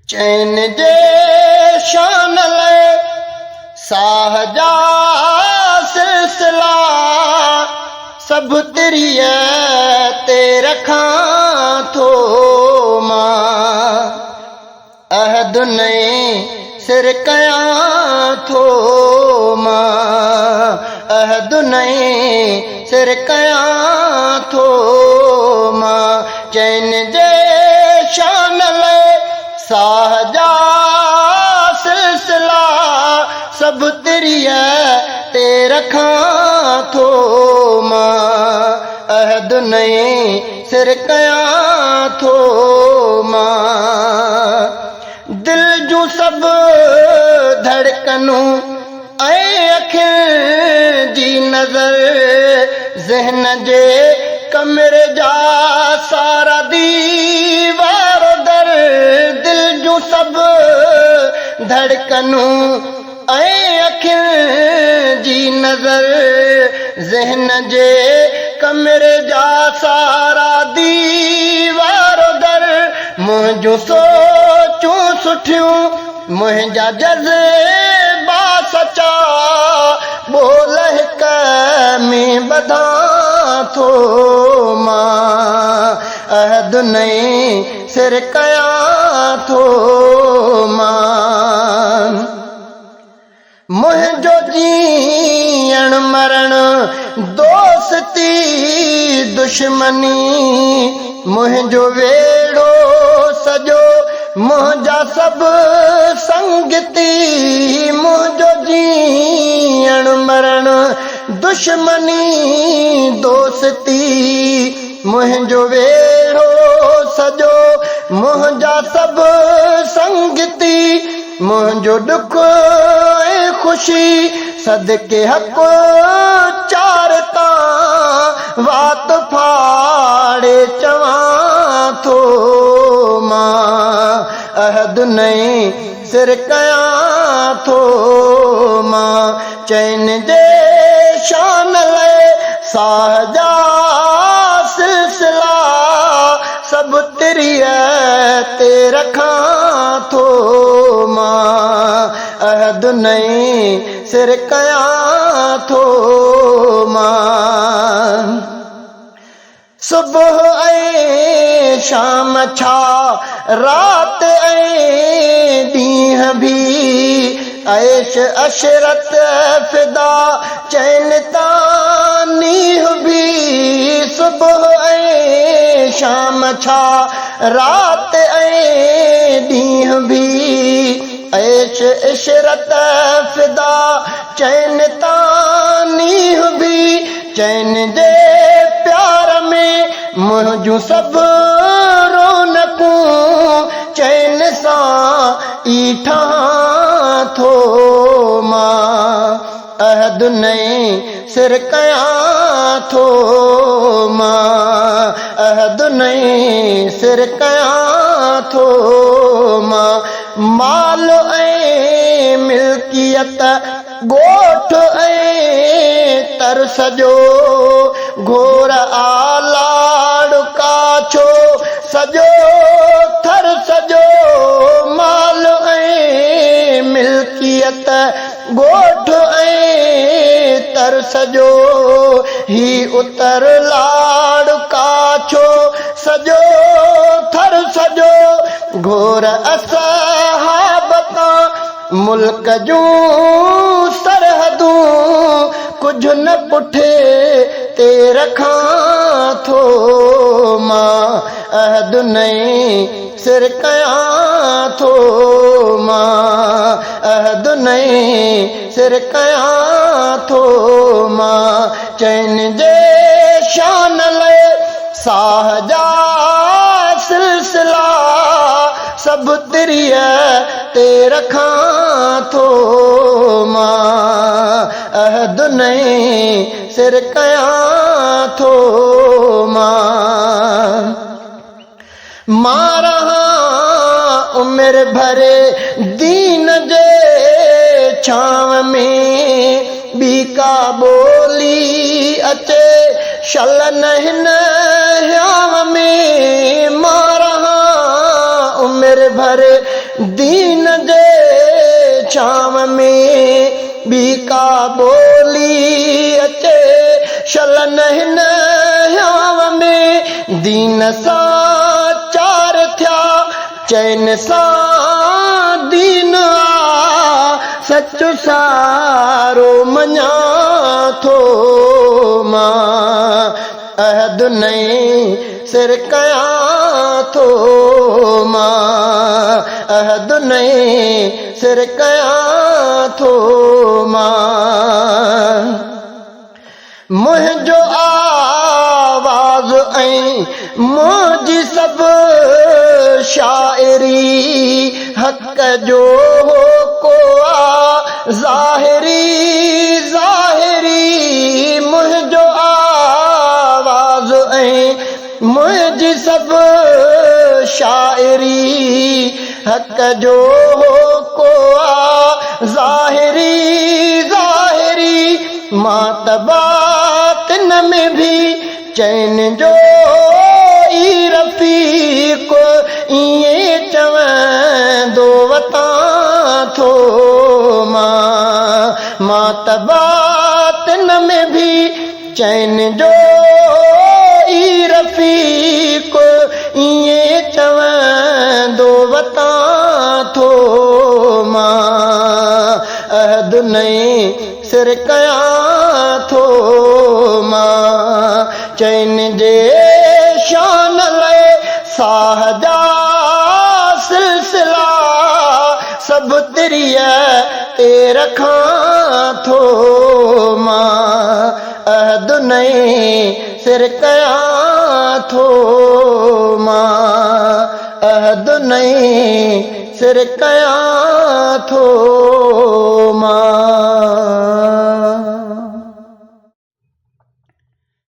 चैन जे शान ले साहजा सिलसिला सब तेरी ते रखां थो मां अहद नहीं सिर कयां थो मां अहद नहीं सिर कयां थो मां चैन जे शान ले साहजा सिलसिला सब तेरी ते रखां थो मां अहद नहीं सिर कयां थो मां दिल जूं सब धड़कनूं ऐं अखियुनि जी नज़र ज़हन जे कमरे जा सारा दीवार दर दिल जूं सब धड़कनूं ऐं अखियुनि जी नज़र ज़हन जे कमरे जा सारा दीवार दर मुंहिंजूं सोचूं सुठियूं मुंहिंजा जज़्बा सचा बोल हिक में ॿधां थो मां अहद नहीं सिर कयां थो मां मुंहिंजो जीअण मरण दोस्ती दुश्मनी मुंहिंजो वेड़ो सॼो मुंहिंजा सभु संगती मुंहिंजो जीअण मरण दुश्मनी दोस्ती मुंहिंजो वेड़ो सॼो मुंहिंजा सभु संगती मुंहिंजो दुख ऐं ख़ुशी सदके हक़ चार तां वात फाड़े चवां थो मां अहद नहीं सिर कयां थो मां चैन जे शान ले साहजा सिलसिला सब तेरी ते रखां थो मां अहद नहीं सिर कयां थो मां सुबह ऐं शाम छा रात ऐं ॾींहं भी ऐश अशरत फिदा चैन तां नीह भी सुबह ऐं शाम छा रात ऐं ॾींहं भी ऐश इशरत फिदा चैन तां नीह भी चैन जे प्यार में मुंहिंजूं सभु रौनकूं चैन सां ई ठहां थो मां अहद नहीं सिर कयां थो मां अहद नहीं सिर कयां थो मां माल ऐं मिल्कियत ॻोठ ऐं तर सॼो घोर आलाड़ काछो सॼो थर सॼो माल ऐं मिल्कियत ॻोठ ऐं तर सॼो ही उतर लाड़ काछो सॼो थर सॼो घोर असहाबतां मुल्क जूं सरहदूं कुझु न पुठे ते रखां थो मां अहद नहीं सिर कयां थो मां अहद नहीं सिर कयां थो मां चैन जे शान ले साहजा सिलसिला सब तेरी ते रखां थो मां अहद नहीं सिर कयां थो मां रहां उम्र भरे दीन जे छांव में ॿी का ॿोली अचे शल न हिन ह्याव में मां रहां उम्र भरे दीन जे छांव में ॿी का ॿोली अचे शलन हिन हियांव में दीन सां चार थिया चैन सां दीन आ सच सारो मञा थो मां अहद नहीं सिर कयां थो मां अहद नहीं सिर कयां थो मां मुंहिंजो आवाज़ ऐं मुंहिंजी सभु शाइरी हक़ जो को आ ज़ाहिरी ज़ाहिरी मुंहिंजो आवाज़ ऐं मुंहिंजी सभु शाइरी हक़ जो को आ ज़ाहिरी ज़ाहिरी मां तबातिन में भी चैन जो ई रफ़ीक ईअं चवंदो वतां थो मां तबातिन में भी चैन जो ई रफ़ीक ईअं चवंदो वतां थो मां अहद नहीं सिर कयां थो मां चैन जे शान लाइ साह जा सिलसिला सभु तिरीअ ते रखां थो मां अहद नहीं सिर कयां थो मां अहद नहीं सिर कयां थो